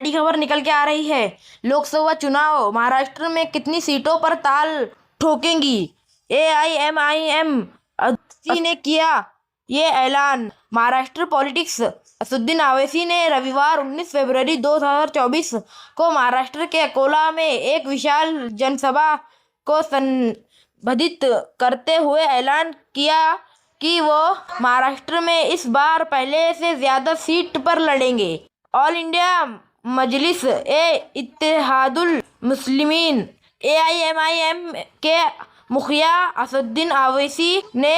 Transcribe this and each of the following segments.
बड़ी खबर निकल के आ रही है। लोकसभा चुनाव महाराष्ट्र में कितनी सीटों पर ताल ठोकेंगी? एआईएमआईएम अध्यक्ष ने किया ये ऐलान। महाराष्ट्र पॉलिटिक्स असदुद्दीन ओवैसी ने रविवार 19 फरवरी 2024 को महाराष्ट्र के अकोला में एक विशाल जनसभा को संबोधित करते हुए ऐलान किया कि वो महाराष्ट्र में इस बार पहले से ज्यादा सीट पर लड़ेंगे। ऑल इंडिया मजलिस ए इत्तेहादुल मुस्लिमीन एआईएमआईएम के मुखिया असदुद्दीन ओवैसी ने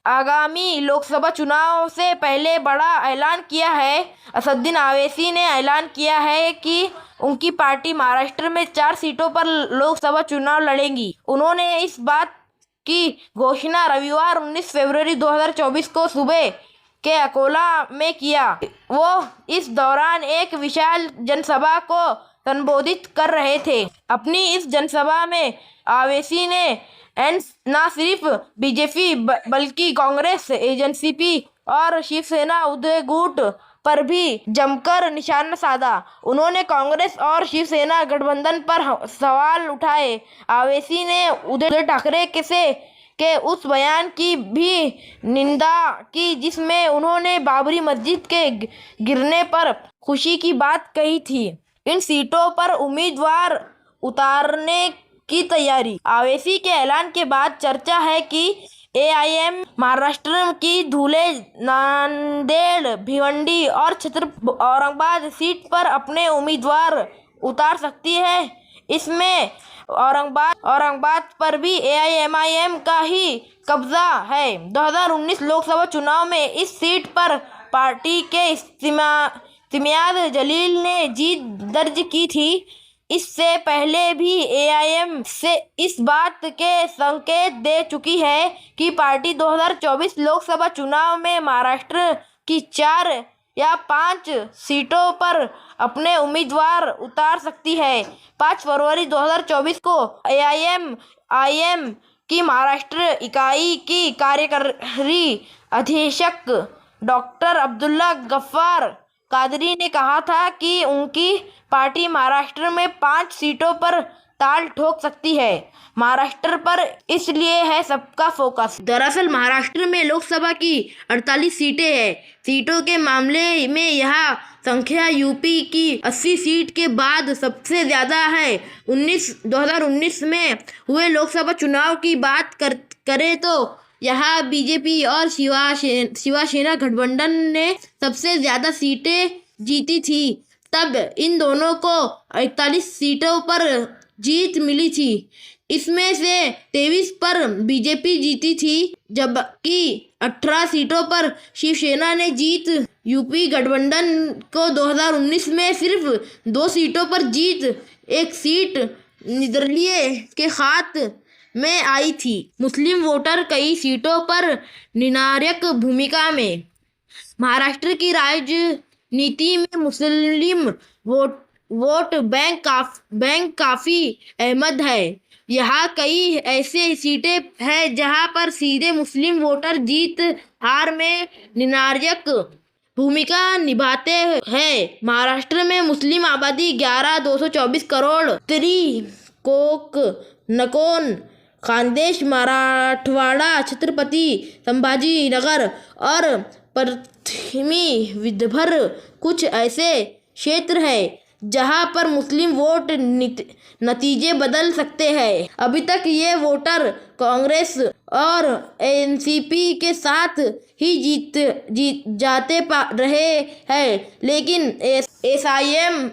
आगामी लोकसभा चुनाव से पहले बड़ा ऐलान किया है। असदुद्दीन ओवैसी ने ऐलान किया है कि उनकी पार्टी महाराष्ट्र में 4 सीटों पर लोकसभा चुनाव लड़ेगी। उन्होंने इस बात की घोषणा रविवार 19 फरवरी 2024 को सुबह के अकोला में किया। वो इस दौरान एक विशाल जनसभा को संबोधित कर रहे थे। अपनी इस जनसभा में ओवैसी ने न सिर्फ बीजेपी बल्कि कांग्रेस, एनसीपी और शिवसेना उद्धव गुट पर भी जमकर निशाना साधा। उन्होंने कांग्रेस और शिवसेना गठबंधन पर सवाल उठाए। ओवैसी ने उद्धव ठाकरे के उस बयान की भी निंदा की जिसमें उन्होंने बाबरी मस्जिद के गिरने पर खुशी की बात कही थी। इन सीटों पर उम्मीदवार उतारने की तैयारी। ओवैसी के ऐलान के बाद चर्चा है कि एआईएम महाराष्ट्र की धुले, नांदेड़, भिवंडी और औरंगाबाद सीट पर अपने उम्मीदवार उतार सकती है। इसमें औरंगाबाद पर भी एआईएमआईएम का ही कब्जा है। 2019 लोकसभा चुनाव में इस सीट पर पार्टी के इम्तियाज जलील ने जीत दर्ज की थी। इससे पहले भी एआईएम से इस बात के संकेत दे चुकी है कि पार्टी 2024 लोकसभा चुनाव में महाराष्ट्र की 4 या 5 सीटों पर अपने उम्मीदवार उतार सकती है। 5 फरवरी 2024 को एआईएमआईएम की महाराष्ट्र इकाई की कार्यकारी अधीक्षक डॉक्टर अब्दुल्ला गफ्फार कादरी ने कहा था कि उनकी पार्टी महाराष्ट्र में 5 सीटों पर ताल ठोक सकती है। महाराष्ट्र पर इसलिए है सबका फोकस। दरअसल महाराष्ट्र में लोकसभा की 48 सीटें हैं। सीटों के मामले में यह संख्या यूपी की 80 सीट के बाद सबसे ज्यादा है। 2019 में हुए लोकसभा चुनाव की बात करें तो यहाँ बीजेपी और शिवसेना गठबंधन ने सबसे ज्यादा सीटें जीती थी। तब इन दोनों को 41 सीटों पर जीत मिली थी। इसमें से 23 पर बीजेपी जीती थी जबकि 18 सीटों पर शिवसेना ने जीत। यूपी गठबंधन को 2019 में सिर्फ 2 सीटों पर जीत, 1 सीट निर्दलीय के हाथ में आई थी। मुस्लिम वोटर कई सीटों पर निर्णायक भूमिका में। महाराष्ट्र की राजनीति में मुस्लिम वोट बैंक काफी अहम है। यहाँ कई ऐसे सीटें हैं जहाँ पर सीधे मुस्लिम वोटर जीत हार में निर्णायक भूमिका निभाते हैं। महाराष्ट्र में मुस्लिम आबादी 11,224 करोड़। कोकण, खानदेश, मराठवाड़ा, छत्रपति संभाजी नगर और पश्चिमी विदर्भ कुछ ऐसे क्षेत्र हैं जहां पर मुस्लिम वोट नतीजे बदल सकते हैं। अभी तक ये वोटर कांग्रेस और एनसीपी के साथ ही जीत जाते रहे हैं, लेकिन एआईएम